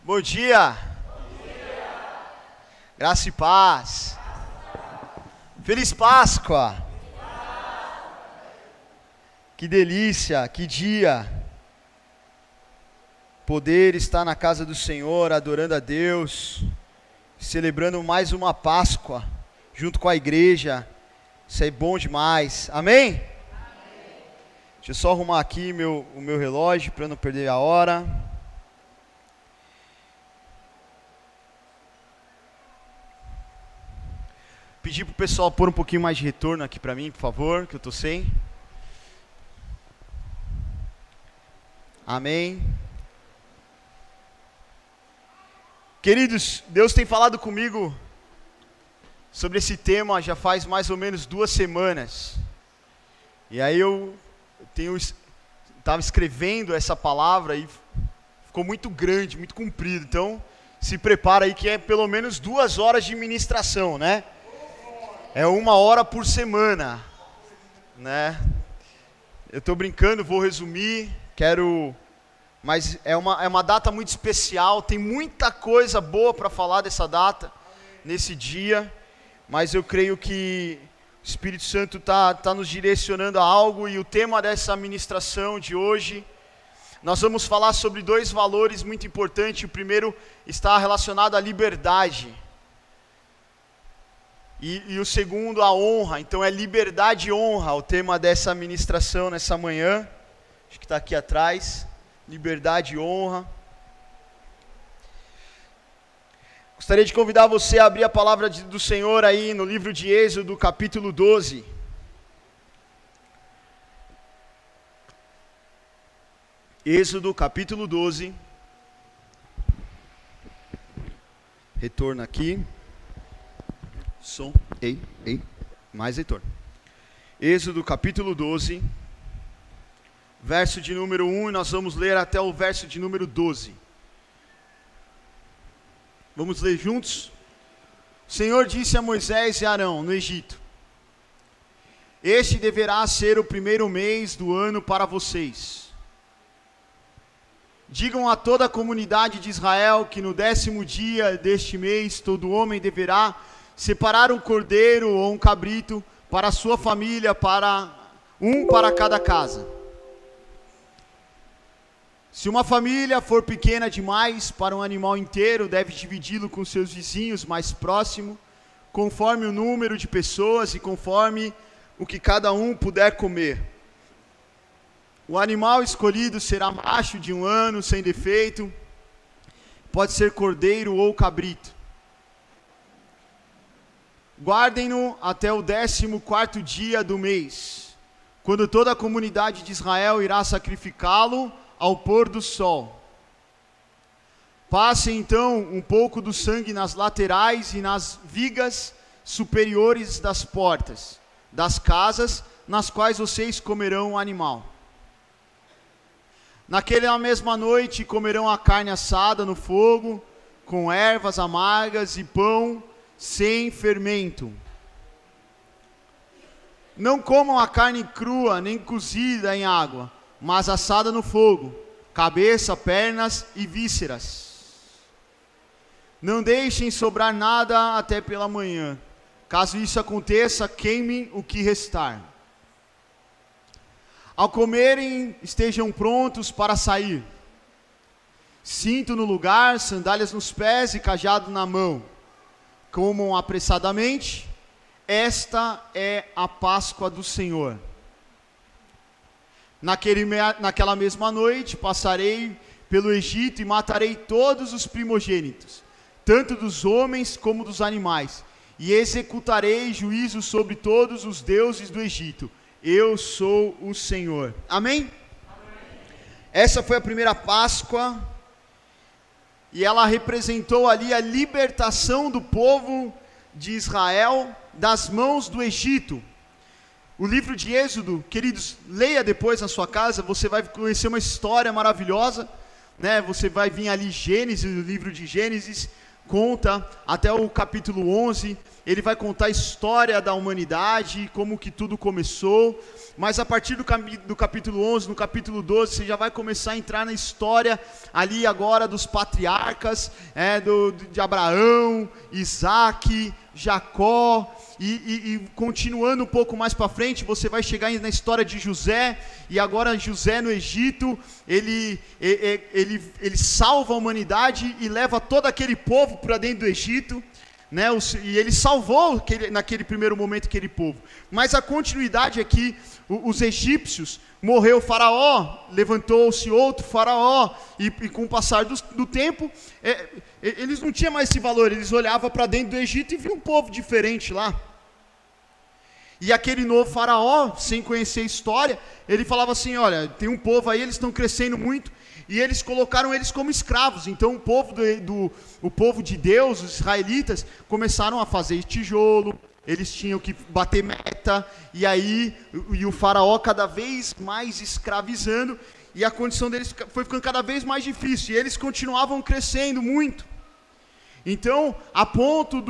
Bom dia. Graça e paz. Feliz Páscoa. Que delícia, que dia. Poder estar na casa do Senhor, adorando a Deus, celebrando mais uma Páscoa, junto com a igreja. Isso é bom demais. Amém? Deixa eu só arrumar aqui o meu relógio para não perder a hora. Pedir para o pessoal pôr um pouquinho mais de retorno aqui para mim, por favor, que eu estou sem. Amém. Queridos, Deus tem falado comigo sobre esse tema já faz mais ou menos 2 semanas. E aí eu estava escrevendo essa palavra e ficou muito grande, muito comprido. Então, se prepara aí que é pelo menos 2 horas de ministração, né? É 1 hora por semana, né? Eu estou brincando, vou resumir, mas é uma data muito especial, tem muita coisa boa para falar dessa data, nesse dia, mas eu creio que o Espírito Santo tá nos direcionando a algo, e o tema dessa ministração de hoje, nós vamos falar sobre 2 valores muito importantes. O primeiro está relacionado à liberdade, e o segundo a honra. Então é liberdade e honra o tema dessa ministração nessa manhã, acho que está aqui atrás, liberdade e honra. Gostaria de convidar você a abrir a palavra do Senhor aí no livro de Êxodo, capítulo 12. Êxodo, capítulo 12. Retorno aqui. Som, mais retorno. Êxodo, capítulo 12. Verso de número 1, e nós vamos ler até o verso de número 12. Vamos ler juntos? O Senhor disse a Moisés e Arão, no Egito: Este deverá ser o primeiro mês do ano para vocês. Digam a toda a comunidade de Israel que no 10º dia deste mês, todo homem deverá separar um cordeiro ou um cabrito para a sua família, para cada casa. Se uma família for pequena demais para um animal inteiro, deve dividi-lo com seus vizinhos mais próximos, conforme o número de pessoas e conforme o que cada um puder comer. O animal escolhido será macho de 1 ano, sem defeito, pode ser cordeiro ou cabrito. Guardem-no até o 14º dia do mês, quando toda a comunidade de Israel irá sacrificá-lo ao pôr do sol. Passem então um pouco do sangue nas laterais e nas vigas superiores das portas das casas nas quais vocês comerão o animal. Naquela mesma noite comerão a carne assada no fogo, com ervas amargas e pão sem fermento. Não comam a carne crua nem cozida em água, mas assada no fogo, cabeça, pernas e vísceras. Não deixem sobrar nada até pela manhã. Caso isso aconteça, queimem o que restar. Ao comerem, estejam prontos para sair. Cinto no lugar, sandálias nos pés e cajado na mão. Comam apressadamente. Esta é a Páscoa do Senhor. Naquela mesma noite passarei pelo Egito e matarei todos os primogênitos, tanto dos homens como dos animais, e executarei juízo sobre todos os deuses do Egito. Eu sou o Senhor. Amém? Essa foi a primeira Páscoa, e ela representou ali a libertação do povo de Israel das mãos do Egito. O livro de Êxodo, queridos, leia depois na sua casa, você vai conhecer uma história maravilhosa, né? Você vai vir ali Gênesis, o livro de Gênesis, conta até o capítulo 11, ele vai contar a história da humanidade, como que tudo começou, mas a partir do capítulo 11, no capítulo 12, você já vai começar a entrar na história ali agora dos patriarcas, de Abraão, Isaac, Jacó, e continuando um pouco mais para frente, você vai chegar na história de José, e agora José no Egito, ele salva a humanidade e leva todo aquele povo para dentro do Egito, né? E ele salvou naquele primeiro momento aquele povo, mas a continuidade é que os egípcios, morreu o faraó, levantou-se outro faraó, e com o passar do tempo, eles não tinham mais esse valor, eles olhavam para dentro do Egito e viam um povo diferente lá, e aquele novo faraó, sem conhecer a história, ele falava assim, olha, tem um povo aí, eles estão crescendo muito, e eles colocaram eles como escravos. Então o povo de Deus, os israelitas, começaram a fazer tijolo, eles tinham que bater meta, e o faraó cada vez mais escravizando, e a condição deles foi ficando cada vez mais difícil, e eles continuavam crescendo muito. Então, a ponto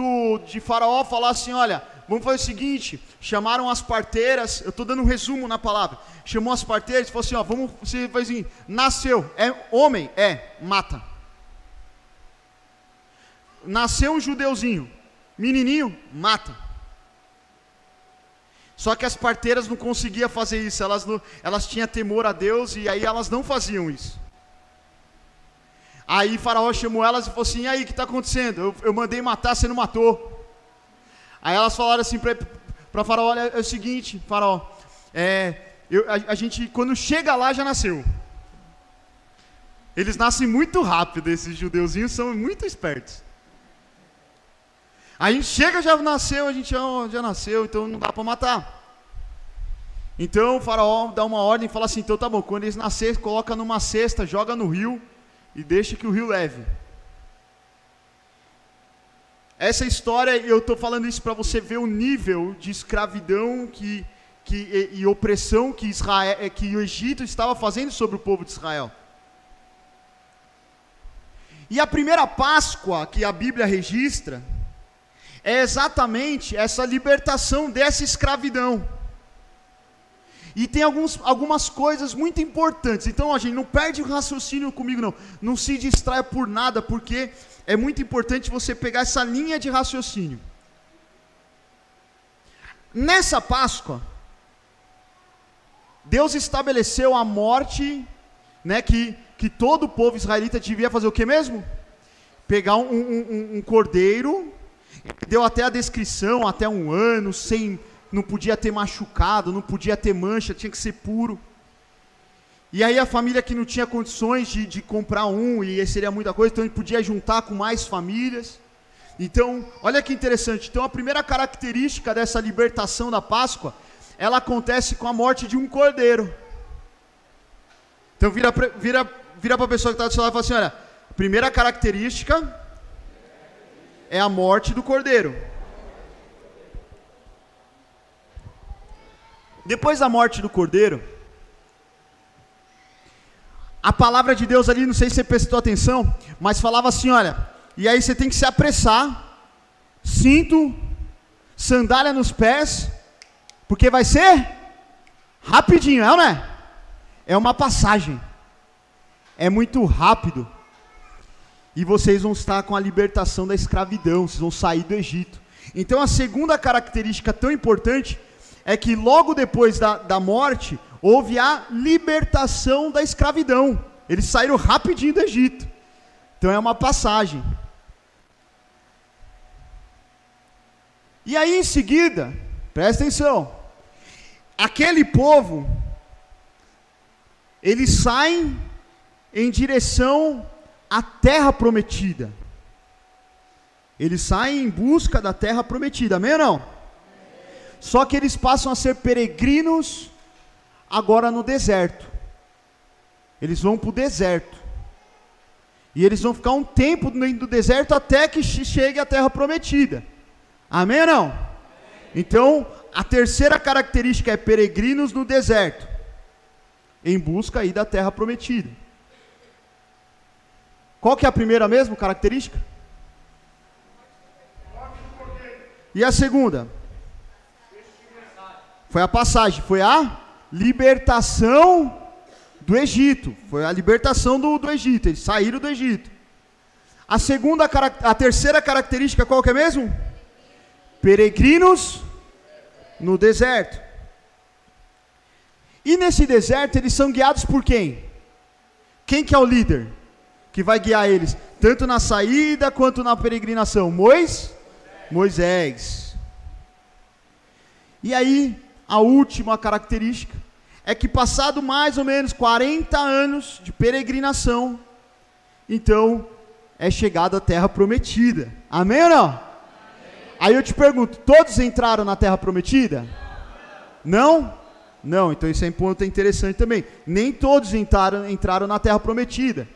de faraó falar assim, olha, vamos fazer o seguinte, chamaram as parteiras, eu estou dando um resumo na palavra, chamou as parteiras e falou assim, ó, você faz assim, nasceu, é homem? Mata. Nasceu um judeuzinho, menininho? Mata. Só que as parteiras não conseguiam fazer isso, elas tinham temor a Deus, e aí elas não faziam isso. Aí Faraó chamou elas e falou assim, e aí, o que está acontecendo? Eu mandei matar, você não matou. Aí elas falaram assim para Faraó, olha, é o seguinte, Faraó, a gente, quando chega lá, já nasceu. Eles nascem muito rápido, esses judeuzinhos são muito espertos. A gente chega, já nasceu, já nasceu, então não dá para matar. Então o faraó dá uma ordem e fala assim, então tá bom, quando eles nascerem, coloca numa cesta, joga no rio e deixa que o rio leve. Essa história, eu estou falando isso para você ver o nível de escravidão e opressão que o Egito estava fazendo sobre o povo de Israel. E a primeira Páscoa que a Bíblia registra é exatamente essa libertação dessa escravidão. E tem algumas coisas muito importantes. Então, gente, não perde o raciocínio comigo, não. Não se distraia por nada, porque é muito importante você pegar essa linha de raciocínio. Nessa Páscoa, Deus estabeleceu a morte, né, que todo o povo israelita devia fazer o que mesmo? Pegar um cordeiro, deu até a descrição, até 1 ano, não podia ter machucado, não podia ter mancha, tinha que ser puro. E aí a família que não tinha condições de comprar e seria muita coisa, então ele podia juntar com mais famílias. Então, olha que interessante, então a primeira característica dessa libertação da Páscoa, ela acontece com a morte de um cordeiro. Então vira para a pessoa que está do seu lado e fala assim, olha, a primeira característica é a morte do cordeiro. Depois da morte do cordeiro, a palavra de Deus ali, não sei se você prestou atenção, mas falava assim, olha, e aí você tem que se apressar, cinto, sandália nos pés, porque vai ser rapidinho, não é? É uma passagem, é muito rápido, e vocês vão estar com a libertação da escravidão, vocês vão sair do Egito. Então a segunda característica tão importante é que logo depois da morte, houve a libertação da escravidão. Eles saíram rapidinho do Egito. Então é uma passagem. E aí em seguida, presta atenção, aquele povo, eles saem em direção à terra prometida. Eles saem em busca da terra prometida, amém ou não? Só que eles passam a ser peregrinos agora no deserto. Eles vão para o deserto. E eles vão ficar um tempo dentro do deserto até que chegue a terra prometida. Amém ou não? Então, a terceira característica é peregrinos no deserto, em busca aí da terra prometida. Qual que é a primeira mesmo característica? E a segunda? Foi a passagem, foi a libertação do Egito. Foi a libertação do Egito, eles saíram do Egito. A terceira característica qual que é mesmo? Peregrinos no deserto. E nesse deserto eles são guiados por quem? Quem que é o líder que vai guiar eles? Tanto na saída quanto na peregrinação. Moisés. E aí, a última característica é que passado mais ou menos 40 anos de peregrinação, então é chegada a terra prometida. Amém ou não? Amém. Aí eu te pergunto, todos entraram na terra prometida? Não? Não, então isso é um ponto interessante também. Nem todos entraram na terra prometida.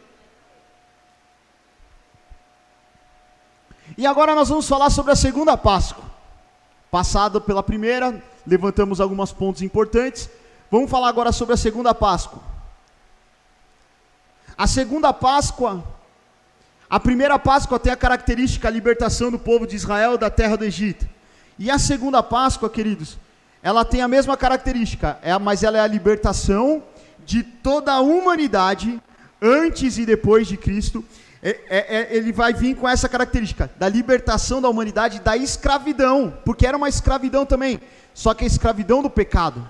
E agora nós vamos falar sobre a segunda Páscoa. Passado pela primeira, levantamos alguns pontos importantes. Vamos falar agora sobre a segunda Páscoa. A segunda Páscoa, a primeira Páscoa tem a característica, a libertação do povo de Israel da terra do Egito. E a segunda Páscoa, queridos, ela tem a mesma característica, mas ela é a libertação de toda a humanidade, antes e depois de Cristo. Ele vai vir com essa característica, da libertação da humanidade da escravidão, porque era uma escravidão também, só que a escravidão do pecado.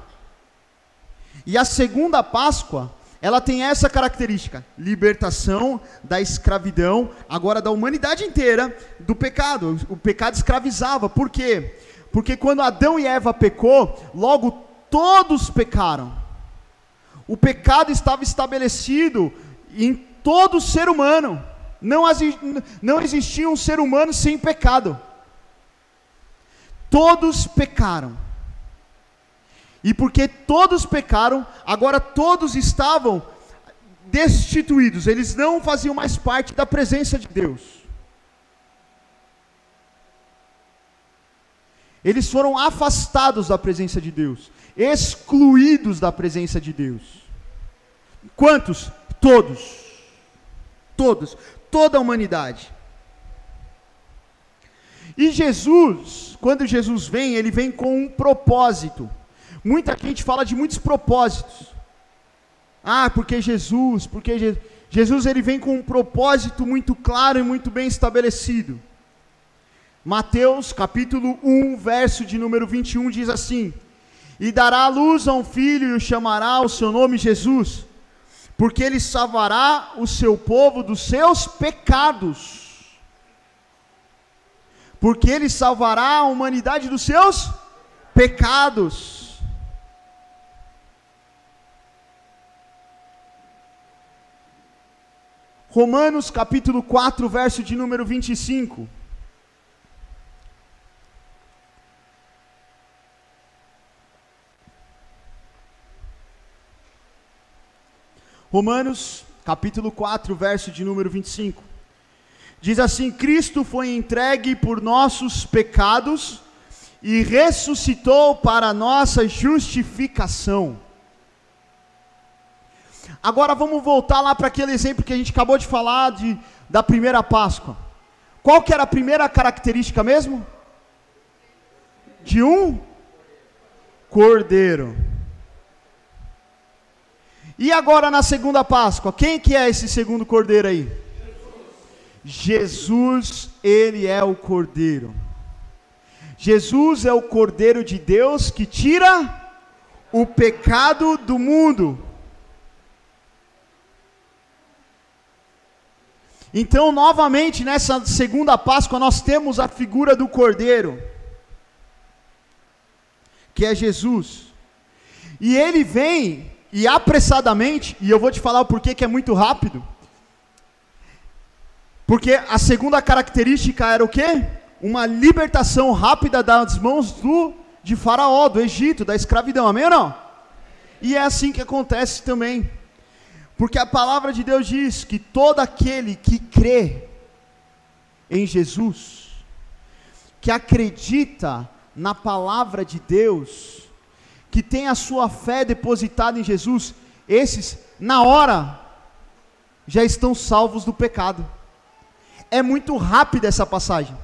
E a segunda Páscoa, ela tem essa característica, libertação da escravidão, agora da humanidade inteira, do pecado. O pecado escravizava, por quê? Porque quando Adão e Eva pecou, logo todos pecaram. O pecado estava estabelecido em todo ser humano. Não existia um ser humano sem pecado. Todos pecaram. E porque todos pecaram, agora todos estavam destituídos. Eles não faziam mais parte da presença de Deus. Eles foram afastados da presença de Deus, excluídos da presença de Deus. Quantos? Todos. Todos. Toda a humanidade. E Jesus, quando Jesus vem, ele vem com um propósito. Muita gente fala de muitos propósitos. Porque Jesus, Jesus ele vem com um propósito muito claro e muito bem estabelecido. Mateus capítulo 1, verso de número 21 diz assim: E dará à luz a um filho e o chamará o seu nome Jesus, porque ele salvará o seu povo dos seus pecados. Porque ele salvará a humanidade dos seus pecados. Romanos capítulo 4, verso de número 25. Romanos, capítulo 4, verso de número 25. Diz assim: Cristo foi entregue por nossos pecados e ressuscitou para a nossa justificação. Agora vamos voltar lá para aquele exemplo que a gente acabou de falar da primeira Páscoa. Qual que era a primeira característica mesmo? De um cordeiro. E agora na segunda Páscoa, quem que é esse segundo cordeiro aí? Jesus, ele é o cordeiro. Jesus é o cordeiro de Deus que tira o pecado do mundo. Então, novamente, nessa segunda Páscoa, nós temos a figura do cordeiro, que é Jesus. E ele vem, e apressadamente, e eu vou te falar o porquê que é muito rápido, porque a segunda característica era o quê? Uma libertação rápida das mãos de Faraó, do Egito, da escravidão, amém ou não? E é assim que acontece também, porque a palavra de Deus diz que todo aquele que crê em Jesus, que acredita na palavra de Deus, que tem a sua fé depositada em Jesus, esses, na hora, já estão salvos do pecado. É muito rápida essa passagem.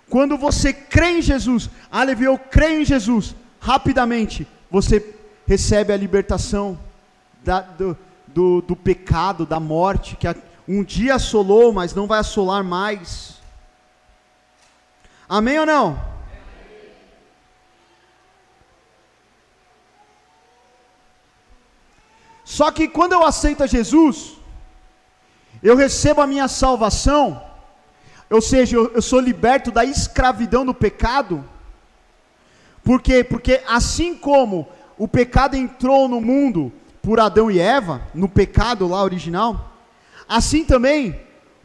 Quando você crê em Jesus, Levi, eu creio em Jesus, rapidamente você recebe a libertação do pecado, da morte, que um dia assolou, mas não vai assolar mais. Amém ou não? Só que quando eu aceito a Jesus, eu recebo a minha salvação, ou seja, eu sou liberto da escravidão do pecado. Por quê? Porque assim como o pecado entrou no mundo por Adão e Eva, no pecado lá original, assim também,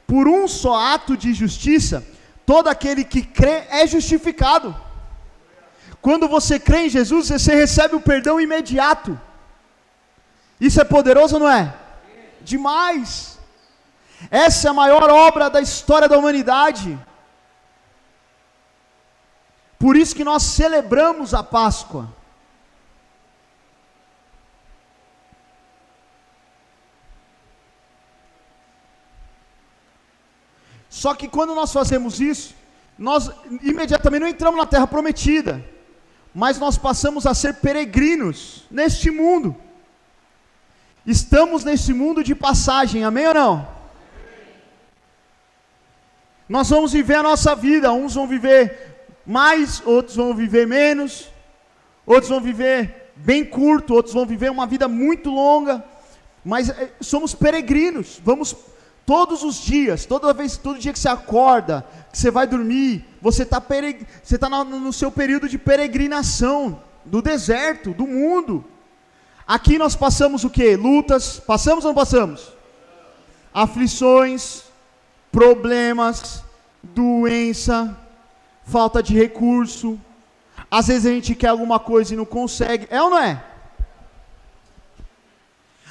por um só ato de justiça, todo aquele que crê é justificado. Quando você crê em Jesus, você recebe o perdão imediato. Isso é poderoso ou não é? Demais! Essa é a maior obra da história da humanidade. Por isso que nós celebramos a Páscoa. Só que quando nós fazemos isso, nós imediatamente não entramos na terra prometida, mas nós passamos a ser peregrinos neste mundo. Estamos nesse mundo de passagem, amém ou não? Nós vamos viver a nossa vida, uns vão viver mais, outros vão viver menos, outros vão viver bem curto, outros vão viver uma vida muito longa, mas somos peregrinos, vamos todos os dias, todo dia que você acorda, que você vai dormir, você está no seu período de peregrinação, do deserto, do mundo. Aqui nós passamos o quê? Lutas, passamos ou não passamos? Aflições, problemas, doença, falta de recurso, às vezes a gente quer alguma coisa e não consegue, é ou não é?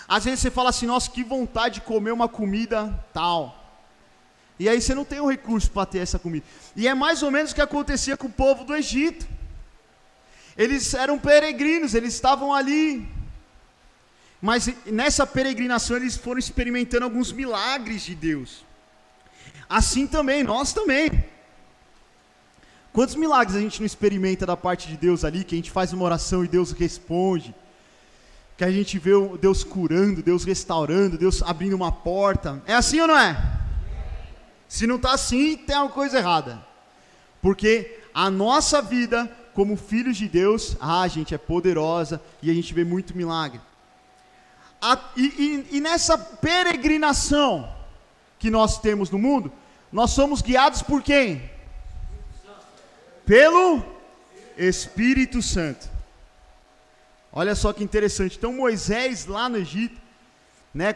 Às vezes você fala assim, nossa, que vontade de comer uma comida tal, e aí você não tem o recurso para ter essa comida, e é mais ou menos o que acontecia com o povo do Egito. Eles eram peregrinos, eles estavam ali, mas nessa peregrinação eles foram experimentando alguns milagres de Deus. Assim também, nós também. Quantos milagres a gente não experimenta da parte de Deus ali, que a gente faz uma oração e Deus responde, que a gente vê Deus curando, Deus restaurando, Deus abrindo uma porta. É assim ou não é? Se não está assim, tem alguma coisa errada. Porque a nossa vida, como filhos de Deus, gente, é poderosa e a gente vê muito milagre. E nessa peregrinação que nós temos no mundo, nós somos guiados por quem? Pelo Espírito Santo. Olha só que interessante. Então Moisés lá no Egito,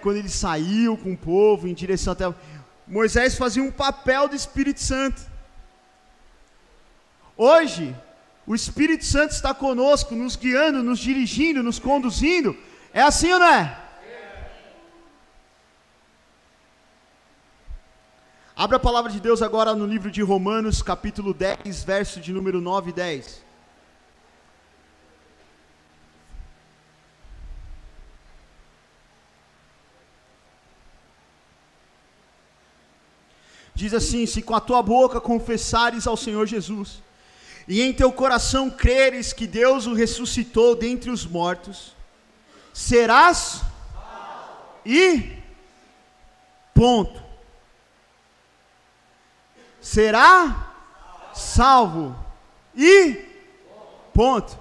quando ele saiu com o povo em direção até Moisés fazia um papel do Espírito Santo. Hoje o Espírito Santo está conosco, nos guiando, nos dirigindo, nos conduzindo. É assim ou não é? Abra a palavra de Deus agora no livro de Romanos, capítulo 10, verso de número 9 e 10. Diz assim: se com a tua boca confessares ao Senhor Jesus, e em teu coração creres que Deus o ressuscitou dentre os mortos, serás e ponto. Será salvo e ponto.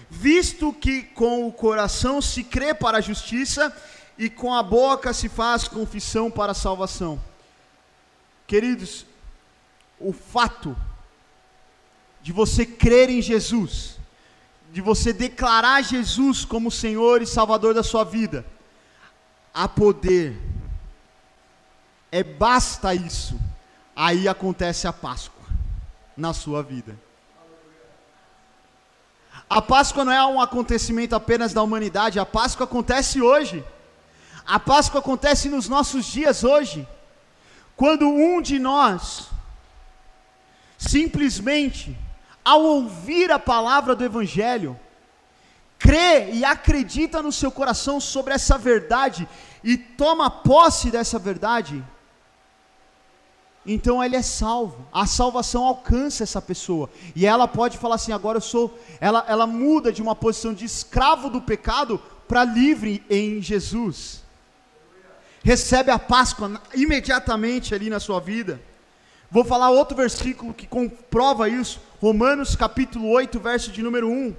Visto que com o coração se crê para a justiça e com a boca se faz confissão para a salvação. Queridos, o fato de você crer em Jesus, de você declarar Jesus como Senhor e Salvador da sua vida, há poder. Basta isso, aí acontece a Páscoa na sua vida. A Páscoa não é um acontecimento apenas da humanidade, a Páscoa acontece hoje. A Páscoa acontece nos nossos dias hoje, quando um de nós, simplesmente, ao ouvir a palavra do Evangelho, crê e acredita no seu coração sobre essa verdade, e toma posse dessa verdade, então ele é salvo. A salvação alcança essa pessoa, e ela pode falar assim, agora eu sou, ela muda de uma posição de escravo do pecado para livre em Jesus. Recebe a Páscoa imediatamente ali na sua vida. Vou falar outro versículo que comprova isso, Romanos capítulo 8, verso de número 1.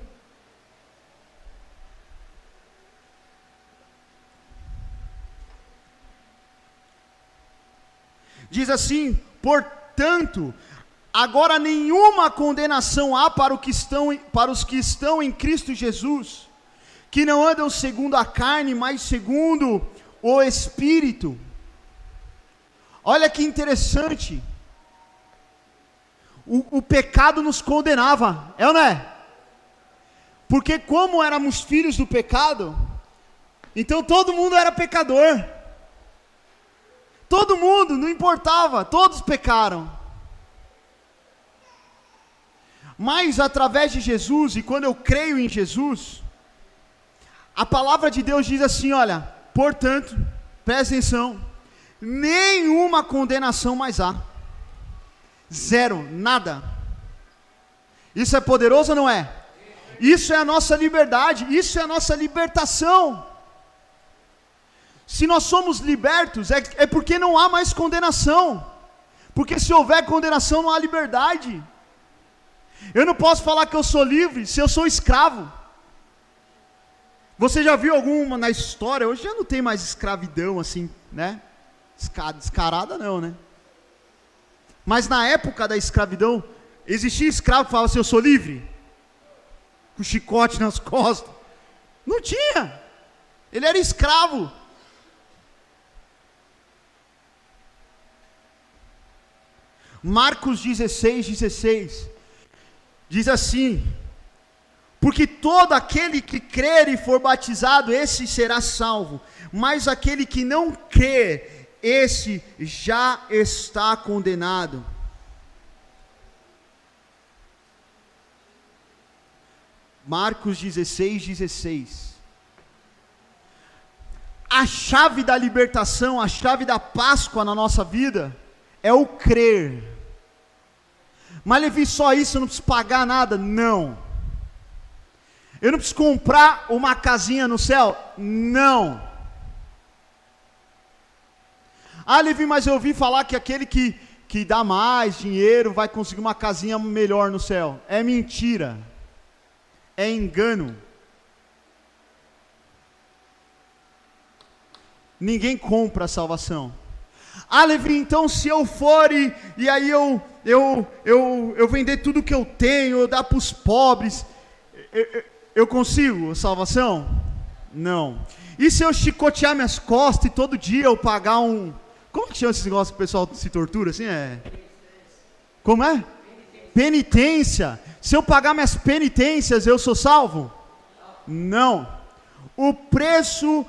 Diz assim, portanto, agora nenhuma condenação há para os que estão em Cristo Jesus, que não andam segundo a carne, mas segundo o Espírito. Olha que interessante, o pecado nos condenava, é ou não é? Porque como éramos filhos do pecado, então todo mundo era pecador. Todo mundo, não importava, todos pecaram. Mas através de Jesus, e quando eu creio em Jesus, a palavra de Deus diz assim, olha, portanto, presta atenção, nenhuma condenação mais há. Zero, nada. Isso é poderoso ou não é? Isso é a nossa liberdade, isso é a nossa libertação. Se nós somos libertos, é porque não há mais condenação. Porque se houver condenação, não há liberdade. Eu não posso falar que eu sou livre se eu sou escravo. Você já viu alguma na história? Hoje já não tem mais escravidão assim, né? Descarada não, né? Mas na época da escravidão, existia escravo que falava assim, eu sou livre? Com chicote nas costas. Não tinha. Ele era escravo. Marcos 16, diz assim, porque todo aquele que crer e for batizado, esse será salvo, mas aquele que não crer, esse já está condenado. Marcos 16. A chave da libertação, a chave da Páscoa na nossa vida, é o crer. Mas Levi, só isso, eu não preciso pagar nada? Não. Eu não preciso comprar uma casinha no céu? Não. Ah, Levi, mas eu ouvi falar que aquele que dá mais dinheiro vai conseguir uma casinha melhor no céu. É mentira. É engano. Ninguém compra a salvação. Ah, Levi, então se eu for e aí eu vender tudo que eu tenho, eu dar para os pobres, eu consigo a salvação? Não. E se eu chicotear minhas costas e todo dia eu pagar como que chama esse negócio que o pessoal se tortura assim? Como é? Penitência. Se eu pagar minhas penitências, eu sou salvo? Não. O preço,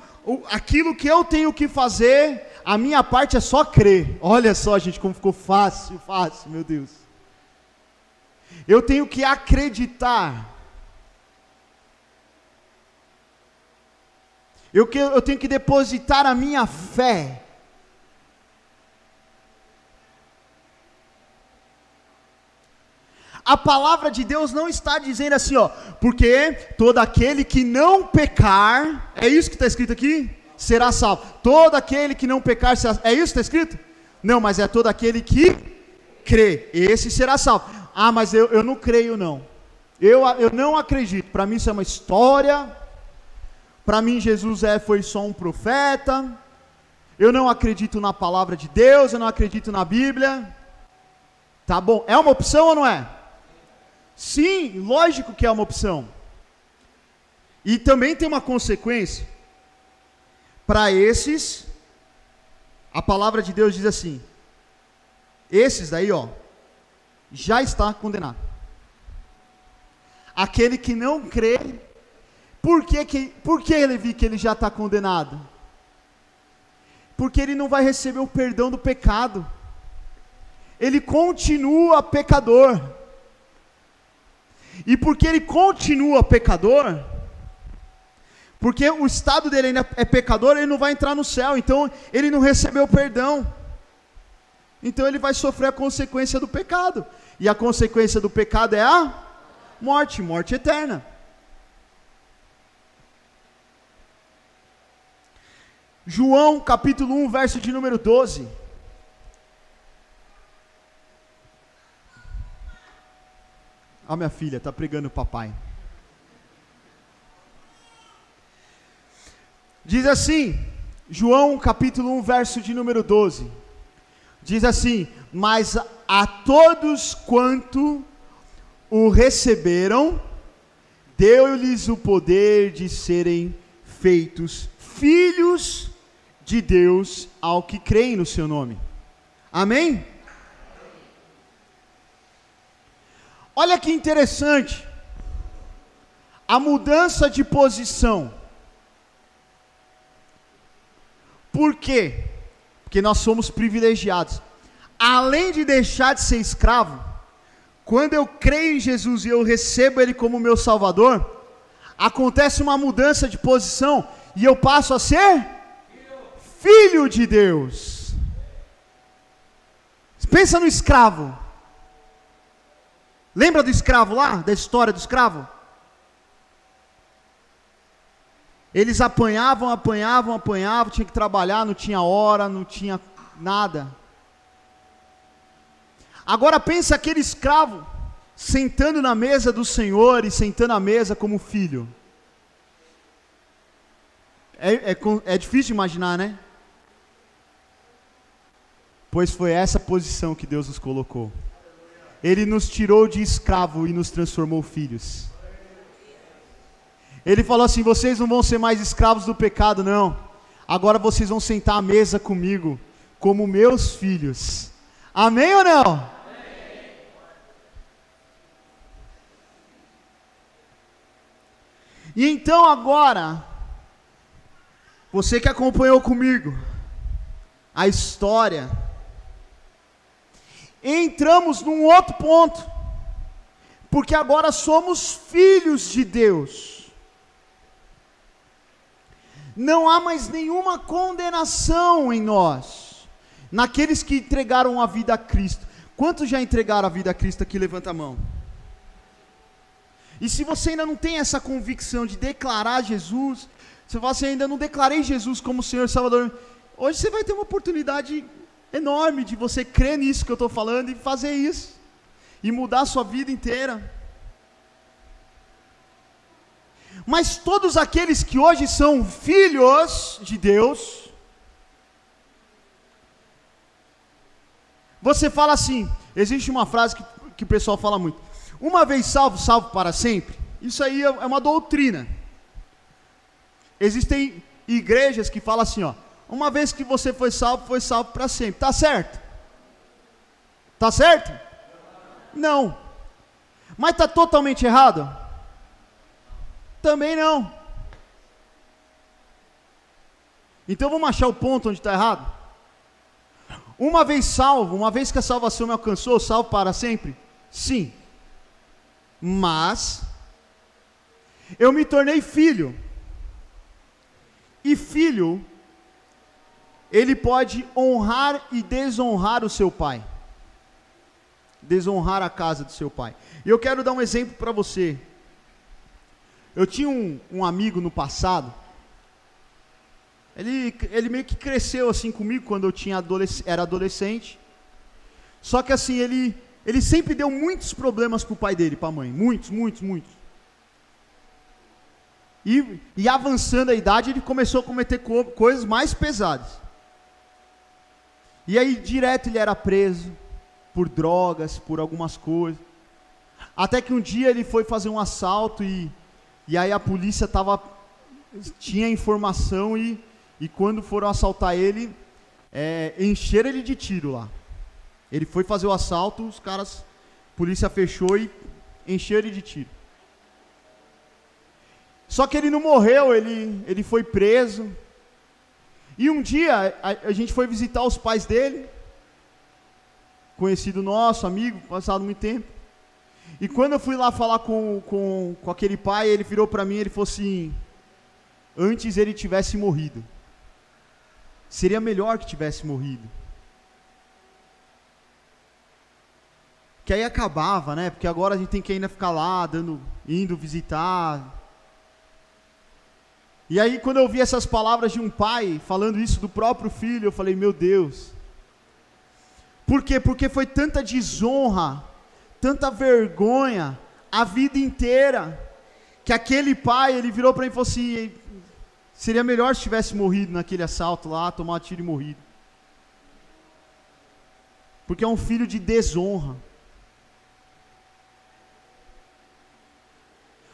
aquilo que eu tenho que fazer, a minha parte é só crer. Olha só, gente, como ficou fácil, meu Deus. Eu tenho que acreditar. Eu tenho que depositar a minha fé. A palavra de Deus não está dizendo assim, porque todo aquele que não pecar, é isso que está escrito aqui? Será salvo. Todo aquele que não pecar, é isso que está escrito? Não, mas é todo aquele que crê, esse será salvo. Ah, mas eu não creio não. Eu não acredito. Para mim isso é uma história. Para mim Jesus foi só um profeta. Eu não acredito na palavra de Deus, eu não acredito na Bíblia. Tá bom, é uma opção ou não é? Sim, lógico que é uma opção. E também tem uma consequência. Para esses, a palavra de Deus diz assim, esses daí, já está condenado. Aquele que não crê, por que Levi, que ele já está condenado? Porque ele não vai receber o perdão do pecado. Ele continua pecador. E porque ele continua pecador, porque o estado dele ainda é pecador, ele não vai entrar no céu, então ele não recebeu perdão. então ele vai sofrer a consequência do pecado. E a consequência do pecado é a morte, morte eterna. João capítulo 1, verso de número 12. Ó, minha filha, está pregando o papai. Diz assim, João capítulo 1, verso de número 12. Diz assim: mas a todos quanto o receberam, deu-lhes o poder de serem feitos filhos de Deus ao que creem no seu nome. Amém? Olha que interessante, a mudança de posição. Por quê? Porque nós somos privilegiados. Além de deixar de ser escravo, quando eu creio em Jesus e eu recebo Ele como meu Salvador, acontece uma mudança de posição e eu passo a ser filho de Deus. Pensa no escravo. Lembra do escravo lá? Da história do escravo? Eles apanhavam, tinha que trabalhar, não tinha hora, não tinha nada. Agora pensa aquele escravo sentando na mesa do Senhor e sentando à mesa como filho. É difícil de imaginar, né? Pois foi essa posição que Deus nos colocou. Ele nos tirou de escravo e nos transformou filhos. Ele falou assim: vocês não vão ser mais escravos do pecado, não. Agora vocês vão sentar à mesa comigo, como meus filhos. Amém ou não? Amém. E então agora, você que acompanhou comigo a história, entramos num outro ponto, porque agora somos filhos de Deus. Não há mais nenhuma condenação em nós, naqueles que entregaram a vida a Cristo. Quantos já entregaram a vida a Cristo aqui? Levanta a mão. E se você ainda não tem essa convicção de declarar Jesus, você fala assim: ainda não declarei Jesus como Senhor e Salvador, hoje você vai ter uma oportunidade enorme de você crer nisso que eu estou falando e fazer isso, e mudar a sua vida inteira. Mas todos aqueles que hoje são filhos de Deus, você fala assim, existe uma frase que o pessoal fala muito: uma vez salvo, salvo para sempre. Isso aí é uma doutrina. Existem igrejas que falam assim, ó: uma vez que você foi salvo para sempre. Tá certo? Tá certo? Não. Mas está totalmente errado? Também não. Então vamos achar o ponto onde está errado? Uma vez salvo, uma vez que a salvação me alcançou, salvo para sempre? Sim. Mas eu me tornei filho. E filho, ele pode honrar e desonrar o seu pai. Desonrar a casa do seu pai. E eu quero dar um exemplo para você. Eu tinha um amigo no passado. Ele meio que cresceu assim comigo quando eu era adolescente. Só que assim, ele sempre deu muitos problemas pro pai dele, pra mãe. Muitos. E avançando a idade, ele começou a cometer coisas mais pesadas. E aí direto ele era preso por drogas, por algumas coisas. Até que um dia ele foi fazer um assalto e aí a polícia tinha informação e quando foram assaltar ele, encheram ele de tiro lá. Ele foi fazer o assalto, a polícia fechou e encheu ele de tiro. Só que ele não morreu, ele foi preso. E um dia a gente foi visitar os pais dele, conhecido nosso, amigo, passado muito tempo. E quando eu fui lá falar com aquele pai, ele virou para mim e ele falou assim: antes ele tivesse morrido. Seria melhor que tivesse morrido. que aí acabava, né? Porque agora a gente tem que ainda ficar lá, indo visitar. E aí quando eu ouvi essas palavras de um pai, falando isso do próprio filho, eu falei, meu Deus. Por quê? Porque foi tanta desonra, tanta vergonha, a vida inteira, que aquele pai, ele virou para mim e falou assim, seria melhor se tivesse morrido naquele assalto lá, tomar um tiro e morrido. Porque é um filho de desonra.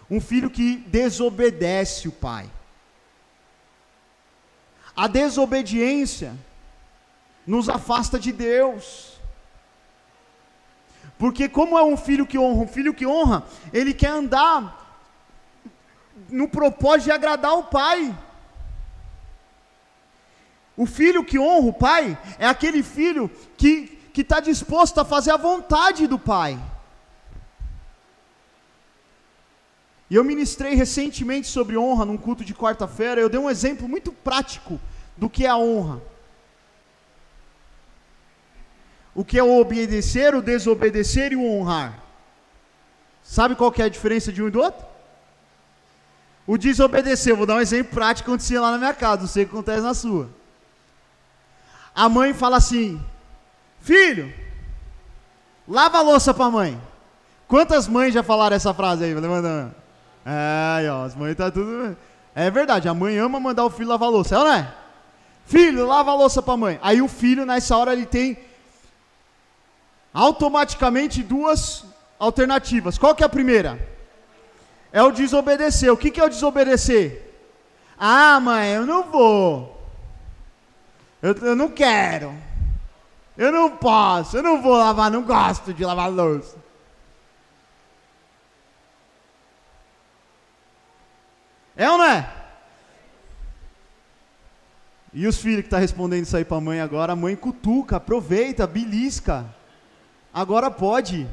Um filho que desobedece o pai. A desobediência nos afasta de Deus. Porque como é um filho que honra, ele quer andar no propósito de agradar o pai. O filho que honra o pai é aquele filho que está disposto a fazer a vontade do pai. E eu ministrei recentemente sobre honra num culto de quarta-feira. Eu dei um exemplo muito prático do que é a honra. O que é o obedecer, o desobedecer e o honrar. Sabe qual que é a diferença de um e do outro? O desobedecer, vou dar um exemplo prático que acontecia lá na minha casa, não sei o que acontece na sua. A mãe fala assim, filho, lava a louça para a mãe. Quantas mães já falaram essa frase aí? Levantando. As mães tá tudo... É verdade, a mãe ama mandar o filho lavar a louça, é ou não é? Filho, lava a louça para a mãe. Aí o filho, nessa hora, ele tem automaticamente duas alternativas. Qual que é a primeira? É o desobedecer. O que é o desobedecer? Ah, mãe, eu não vou. Eu não quero. Eu não posso. Eu não vou lavar, não gosto de lavar louça. É ou não é? E os filhos que estão respondendo isso aí para a mãe agora, a mãe cutuca, aproveita, belisca. Agora pode.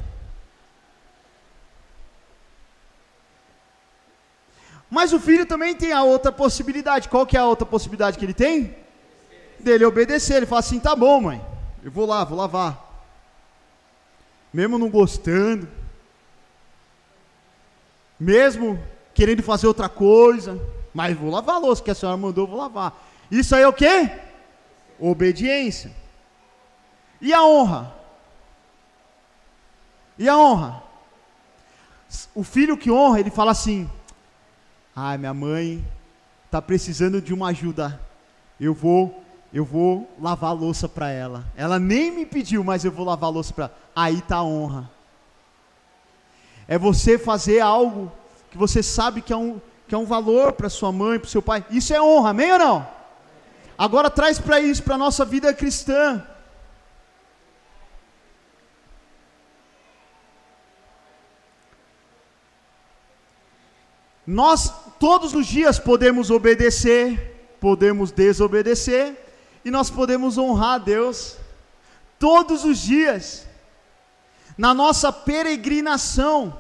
Mas o filho também tem a outra possibilidade. Qual que é a outra possibilidade que ele tem? Dele obedecer. Ele fala assim, tá bom, mãe, eu vou lá, vou lavar. Mesmo não gostando. Mesmo querendo fazer outra coisa. Mas vou lavar a louça que a senhora mandou, eu vou lavar. Isso aí é o quê? Obediência. E a honra? E a honra? O filho que honra, ele fala assim, ai, minha mãe está precisando de uma ajuda, eu vou lavar a louça para ela. Ela nem me pediu, mas eu vou lavar a louça para ela. Aí está a honra. É você fazer algo que você sabe que é um valor para sua mãe, para o seu pai. Isso é honra, amém ou não? Agora traz para isso, para a nossa vida cristã. Nós todos os dias podemos obedecer, podemos desobedecer, e nós podemos honrar a Deus, todos os dias, na nossa peregrinação.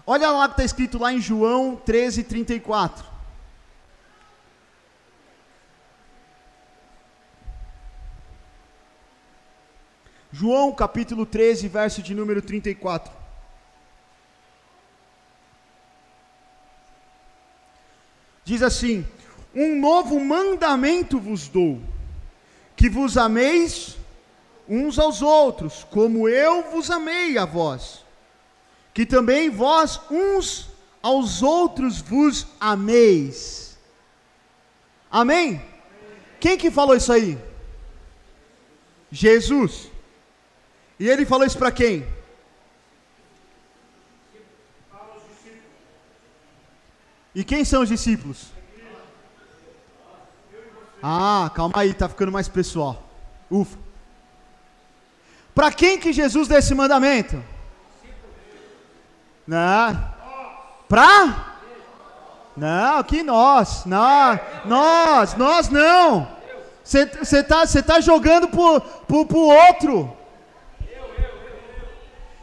Olha lá o que está escrito lá em João 13:34. João capítulo 13, verso de número 34. Diz assim, um novo mandamento vos dou, que vos ameis uns aos outros, como eu vos amei a vós, que também vós uns aos outros vos ameis. Amém? Quem que falou isso aí? Jesus. E ele falou isso para quem? E quem são os discípulos? Ah, calma aí, tá ficando mais pessoal. Ufa. Para quem que Jesus deu esse mandamento? Não. Para? Não, que nós. Não, nós não. Você tá jogando pro outro.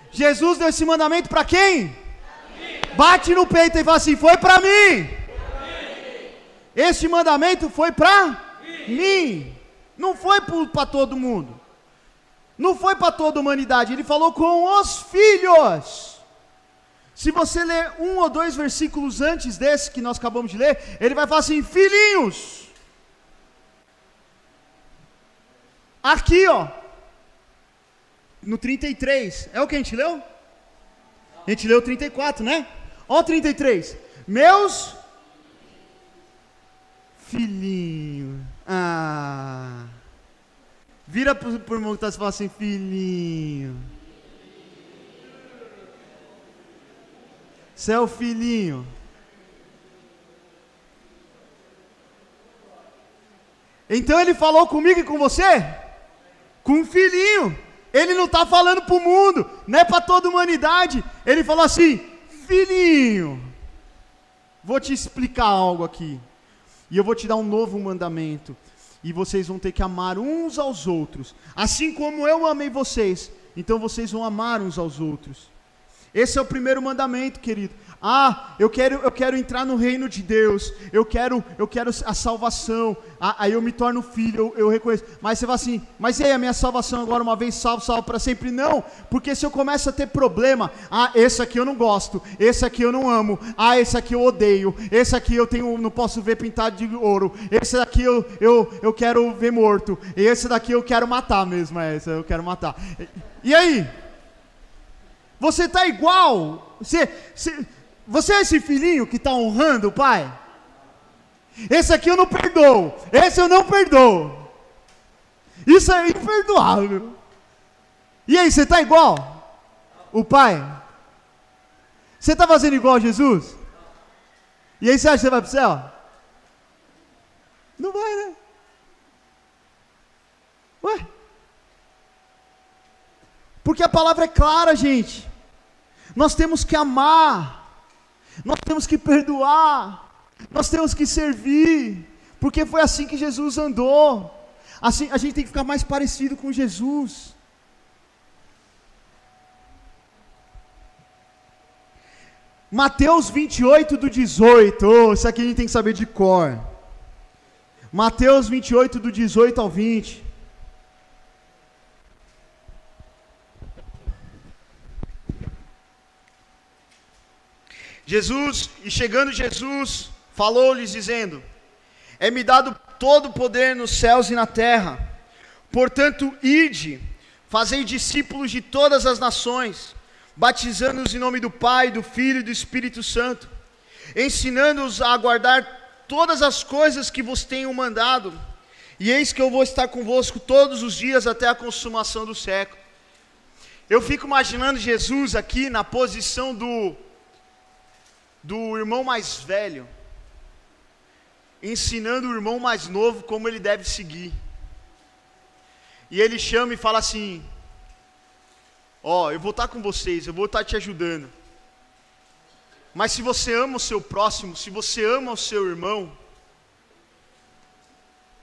Jesus deu esse mandamento para quem? Bate no peito e fala assim, foi para mim. Esse mandamento foi para mim. Não foi para todo mundo. Não foi para toda a humanidade, ele falou com os filhos. Se você ler 1 ou 2 versículos antes desse que nós acabamos de ler, ele vai falar assim: filhinhos. Aqui, ó, no 33, é o que a gente leu? A gente leu 34, né? Ó, 33. Meus filhinhos. Vira por irmão que está se falando assim: filhinho. Você é o filhinho. Então ele falou comigo e com você? Com um filhinho. Ele não está falando para o mundo, não é para toda a humanidade. Ele falou assim: filhinho, vou te explicar algo aqui. E eu vou te dar um novo mandamento. E vocês vão ter que amar uns aos outros. Assim como eu amei vocês, então vocês vão amar uns aos outros. Esse é o primeiro mandamento, querido. Eu quero entrar no reino de Deus. Eu quero a salvação. Aí eu me torno filho, eu reconheço. Mas você fala assim: mas e aí, a minha salvação agora uma vez salvo para sempre? Não, porque se eu começo a ter problema, esse aqui eu não gosto, esse aqui eu não amo, esse aqui eu odeio, esse aqui não posso ver pintado de ouro, esse daqui eu quero ver morto, esse daqui eu quero matar mesmo, esse eu quero matar. E aí? Você está igual? Você é esse filhinho que está honrando o pai? Esse aqui eu não perdoo, esse eu não perdoo. Isso é imperdoável. E aí, você está igual o pai? Você está fazendo igual a Jesus? E aí você acha que você vai para o céu? Não vai, né? Ué? Porque a palavra é clara, gente. Nós temos que amar, nós temos que perdoar, nós temos que servir, porque foi assim que Jesus andou. Assim, a gente tem que ficar mais parecido com Jesus. Mateus 28 do 18, isso aqui a gente tem que saber de cor. Mateus 28 do 18 ao 20. Chegando Jesus, falou-lhes dizendo: é-me dado todo o poder nos céus e na terra. Portanto, ide, fazei discípulos de todas as nações, batizando-os em nome do Pai, do Filho e do Espírito Santo, ensinando-os a guardar todas as coisas que vos tenho mandado. E eis que eu vou estar convosco todos os dias até a consumação do século. Eu fico imaginando Jesus aqui na posição do irmão mais velho, ensinando o irmão mais novo como ele deve seguir. E ele chama e fala assim: eu vou estar com vocês, eu vou estar te ajudando. Mas se você ama o seu próximo, se você ama o seu irmão,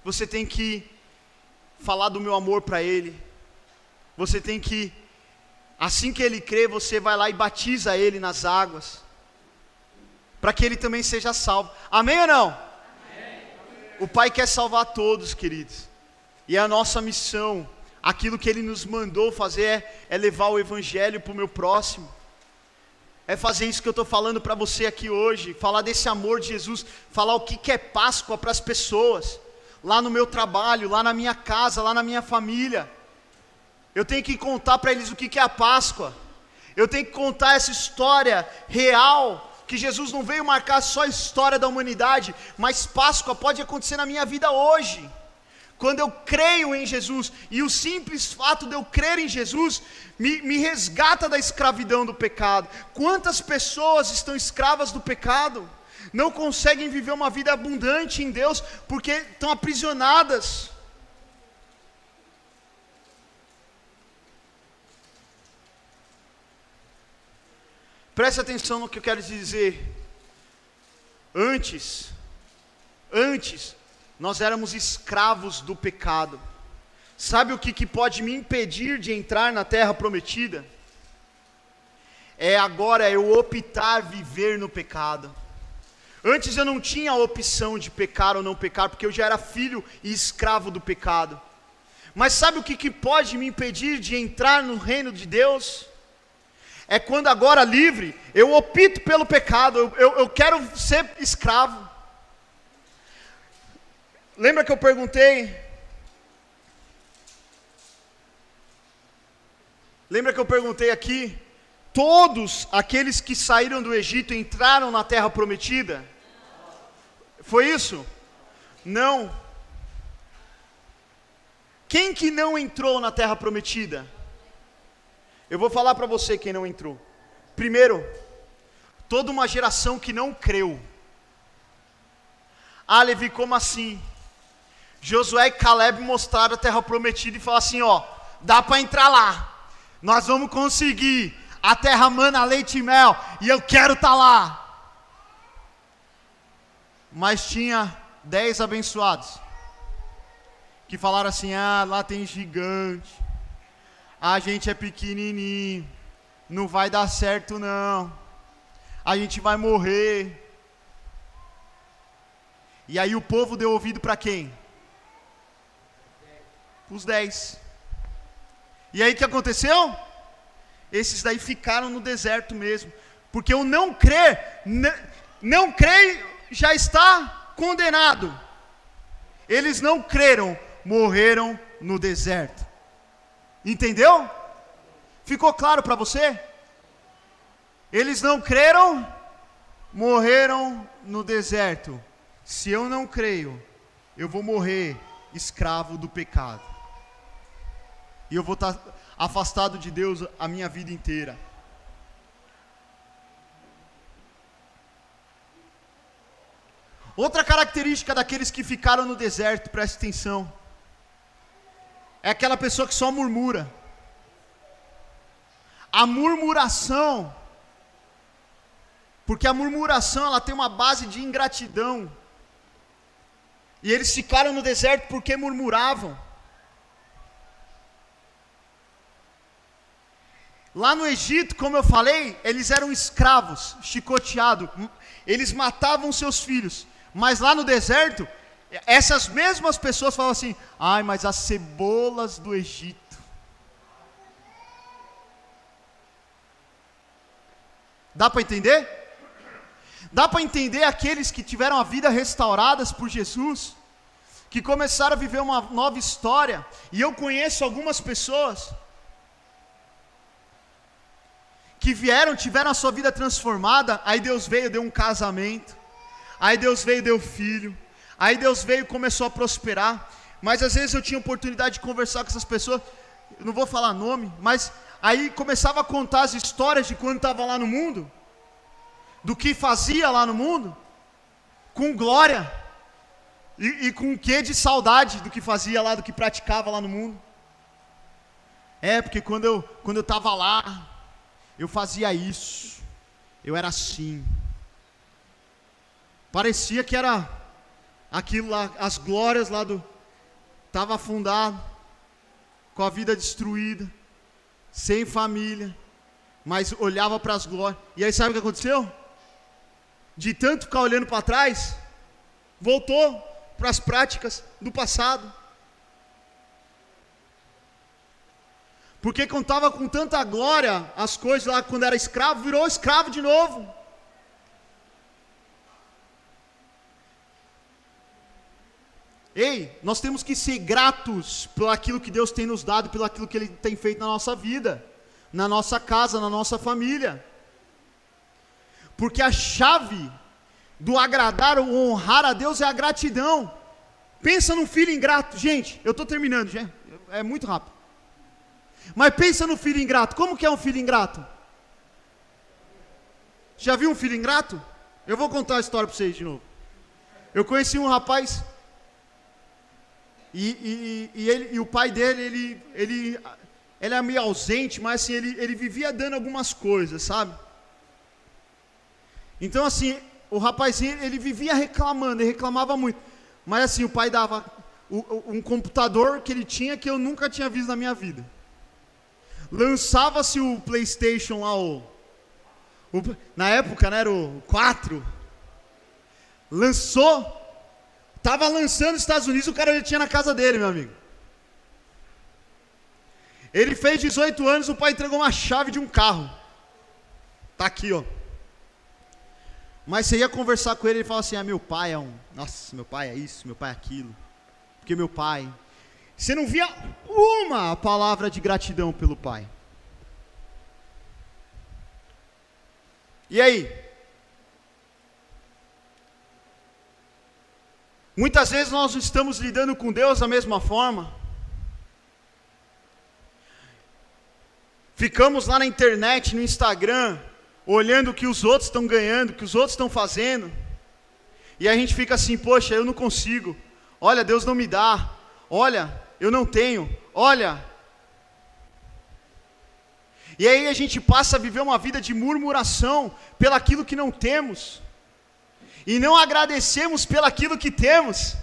você tem que falar do meu amor para ele. Você tem que, assim que ele crê, você vai lá e batiza ele nas águas, para que ele também seja salvo. Amém ou não? Amém. O Pai quer salvar todos, queridos. E a nossa missão, aquilo que Ele nos mandou fazer é levar o Evangelho para o meu próximo. É fazer isso que eu estou falando para você aqui hoje. Falar desse amor de Jesus. Falar o que é Páscoa para as pessoas. Lá no meu trabalho, lá na minha casa, lá na minha família. Eu tenho que contar para eles o que é a Páscoa. Eu tenho que contar essa história real, que Jesus não veio marcar só a história da humanidade, mas Páscoa pode acontecer na minha vida hoje, quando eu creio em Jesus, e o simples fato de eu crer em Jesus, me resgata da escravidão do pecado. Quantas pessoas estão escravas do pecado, não conseguem viver uma vida abundante em Deus, porque estão aprisionadas. Preste atenção no que eu quero te dizer. Antes, nós éramos escravos do pecado. Sabe o que pode me impedir de entrar na terra prometida? Agora eu optar viver no pecado. Antes eu não tinha a opção de pecar ou não pecar, porque eu já era filho e escravo do pecado. Mas sabe o que pode me impedir de entrar no reino de Deus? É quando agora livre, eu opto pelo pecado, eu quero ser escravo. Lembra que eu perguntei? Lembra que eu perguntei aqui? Todos aqueles que saíram do Egito entraram na terra prometida? Foi isso? Não. Quem que não entrou na terra prometida? Eu vou falar para você quem não entrou. Primeiro, toda uma geração que não creu. Ah, Levi, como assim? Josué e Caleb mostraram a terra prometida e falaram assim, ó, dá para entrar lá. Nós vamos conseguir. A terra mana leite e mel, e eu quero estar lá. Mas tinha 10 abençoados que falaram assim, ah, lá tem gigante, a gente é pequenininho, não vai dar certo não, a gente vai morrer. E aí o povo deu ouvido para quem? Os 10. E aí o que aconteceu? Esses daí ficaram no deserto mesmo, porque o não crer, não crer já está condenado. Eles não creram, morreram no deserto. Entendeu? Ficou claro para você? Eles não creram, morreram no deserto. Se eu não creio, eu vou morrer escravo do pecado. E eu vou estar afastado de Deus a minha vida inteira. Outra característica daqueles que ficaram no deserto, preste atenção, é aquela pessoa que só murmura. A murmuração, porque a murmuração ela tem uma base de ingratidão. E eles ficaram no deserto porque murmuravam. Lá no Egito, como eu falei, eles eram escravos, chicoteados, eles matavam seus filhos, mas lá no deserto, essas mesmas pessoas falavam assim, ai, mas as cebolas do Egito. Dá para entender? Dá para entender aqueles que tiveram a vida restauradas por Jesus, que começaram a viver uma nova história, e eu conheço algumas pessoas que vieram, tiveram a sua vida transformada, aí Deus veio, deu um casamento, aí Deus veio, deu filho, aí Deus veio e começou a prosperar, mas às vezes eu tinha oportunidade de conversar com essas pessoas, eu não vou falar nome, mas aí começava a contar as histórias de quando estava lá no mundo, do que fazia lá no mundo, com glória, e com um quê de saudade do que fazia lá, do que praticava lá no mundo. Porque quando eu estava lá, eu fazia isso, eu era assim, parecia que era aquilo lá, as glórias lá estava afundado, com a vida destruída, sem família, mas olhava para as glórias, e aí sabe o que aconteceu? De tanto ficar olhando para trás, voltou para as práticas do passado, porque contava com tanta glória, as coisas lá quando era escravo, virou escravo de novo. Ei, nós temos que ser gratos por aquilo que Deus tem nos dado, pelo aquilo que Ele tem feito na nossa vida, na nossa casa, na nossa família. Porque a chave do agradar ou honrar a Deus é a gratidão. Pensa num filho ingrato, gente, eu estou terminando, já, é muito rápido. Mas pensa no filho ingrato. Como que é um filho ingrato? Já viu um filho ingrato? Eu vou contar a história para vocês de novo. Eu conheci um rapaz e o pai dele, ele era meio ausente, mas assim, ele vivia dando algumas coisas, sabe? Então assim, o rapazinho, ele vivia reclamando, ele reclamava muito. Mas assim, o pai dava um computador que ele tinha que eu nunca tinha visto na minha vida. Lançava-se o PlayStation lá, na época, né, era o 4. Lançou, estava lançando nos Estados Unidos, o cara já tinha na casa dele, meu amigo. Ele fez 18 anos, o pai entregou uma chave de um carro. Tá aqui, ó. Mas você ia conversar com ele, ele fala assim: meu pai é nossa, meu pai é isso, meu pai é aquilo. Porque meu pai... Você não via uma palavra de gratidão pelo pai. E aí? Muitas vezes nós estamos lidando com Deus da mesma forma. Ficamos lá na internet, no Instagram, olhando o que os outros estão ganhando, o que os outros estão fazendo. E a gente fica assim: poxa, eu não consigo. Olha, Deus não me dá. Olha, eu não tenho. Olha. E aí a gente passa a viver uma vida de murmuração pelaquilo que não temos. E não agradecemos pelaquilo que temos.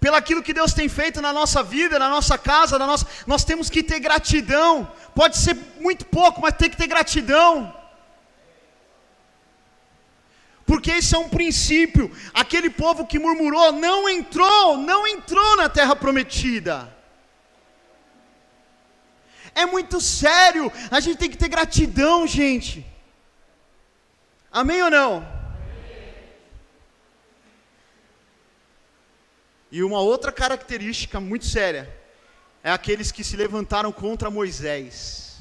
Pelaquilo que Deus tem feito na nossa vida, na nossa casa, nós temos que ter gratidão. Pode ser muito pouco, mas tem que ter gratidão. Porque esse é um princípio. Aquele povo que murmurou não entrou na terra prometida. É muito sério. A gente tem que ter gratidão, gente. Amém ou não? E uma outra característica muito séria é aqueles que se levantaram contra Moisés.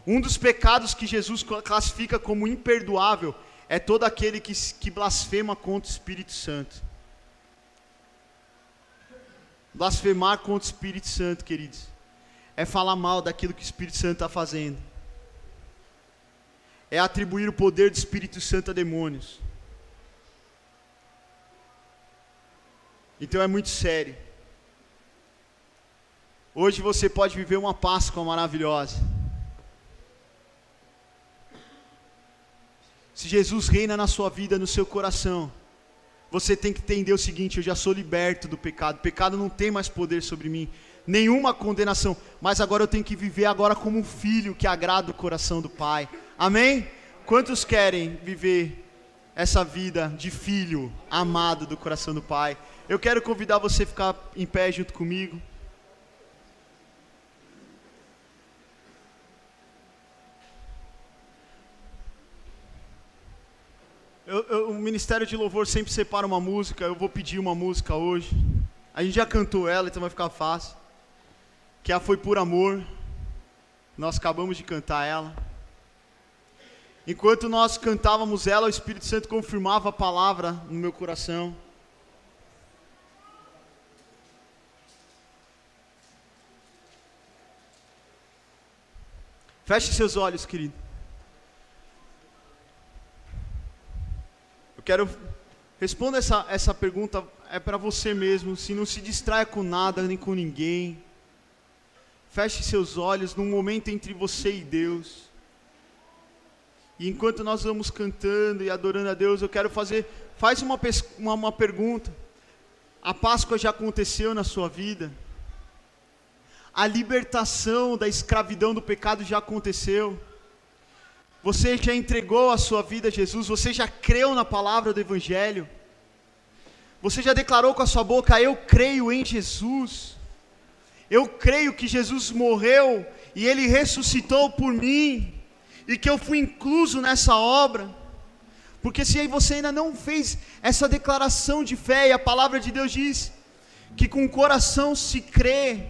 Um dos pecados que Jesus classifica como imperdoável é todo aquele que blasfema contra o Espírito Santo. Blasfemar contra o Espírito Santo, queridos, é falar mal daquilo que o Espírito Santo está fazendo. É atribuir o poder do Espírito Santo a demônios. Então é muito sério. Hoje você pode viver uma Páscoa maravilhosa. Se Jesus reina na sua vida, no seu coração, você tem que entender o seguinte: eu já sou liberto do pecado. O pecado não tem mais poder sobre mim, nenhuma condenação. Mas agora eu tenho que viver agora como um filho que agrada o coração do Pai. Amém? Quantos querem viver essa vida de filho amado do coração do Pai? Eu quero convidar você a ficar em pé junto comigo. O Ministério de Louvor sempre separa uma música. Eu vou pedir uma música hoje. A gente já cantou ela, então vai ficar fácil. Que Foi Por Amor. Nós acabamos de cantar ela. Enquanto nós cantávamos ela, o Espírito Santo confirmava a palavra no meu coração. Feche seus olhos, querido. Eu quero responder essa pergunta, é para você mesmo. Se não se distraia com nada, nem com ninguém. Feche seus olhos num momento entre você e Deus. E enquanto nós vamos cantando e adorando a Deus, eu quero faz uma pergunta. A Páscoa já aconteceu na sua vida? A libertação da escravidão do pecado já aconteceu? Você já entregou a sua vida a Jesus? Você já creu na palavra do Evangelho? Você já declarou com a sua boca: eu creio em Jesus? Eu creio que Jesus morreu e Ele ressuscitou por mim, e que eu fui incluso nessa obra? Porque se você ainda não fez essa declaração de fé, e a palavra de Deus diz que com o coração se crê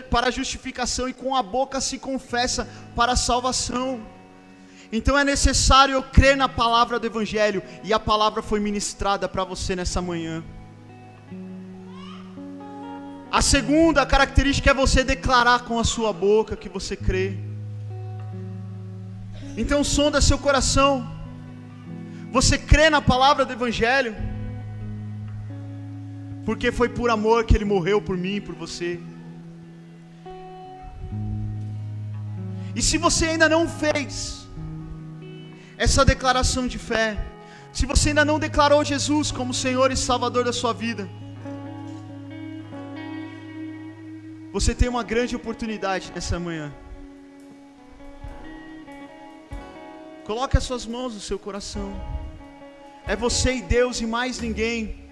para a justificação e com a boca se confessa para a salvação. Então é necessário eu crer na palavra do Evangelho, e a palavra foi ministrada para você nessa manhã. A segunda característica é você declarar com a sua boca que você crê. Então sonda seu coração. Você crê na palavra do Evangelho? Porque foi por amor que Ele morreu por mim e por você. E se você ainda não fez essa declaração de fé, se você ainda não declarou Jesus como Senhor e Salvador da sua vida, você tem uma grande oportunidade nessa manhã. Coloque as suas mãos no seu coração. É você e Deus e mais ninguém.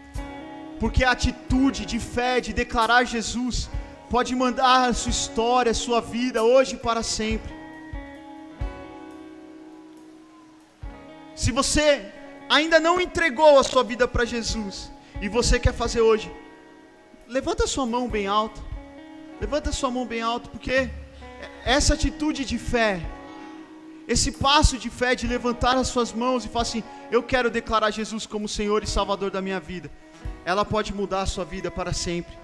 Porque a atitude de fé, de declarar Jesus, pode mandar a sua história, a sua vida, hoje e para sempre. Se você ainda não entregou a sua vida para Jesus, e você quer fazer hoje, levanta a sua mão bem alto. Levanta a sua mão bem alto, porque essa atitude de fé, esse passo de fé de levantar as suas mãos e falar assim: eu quero declarar Jesus como Senhor e Salvador da minha vida, ela pode mudar a sua vida para sempre.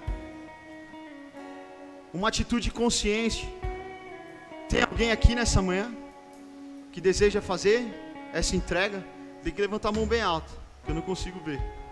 Uma atitude consciente. Tem alguém aqui nessa manhã que deseja fazer essa entrega? Tem que levantar a mão bem alto, que eu não consigo ver.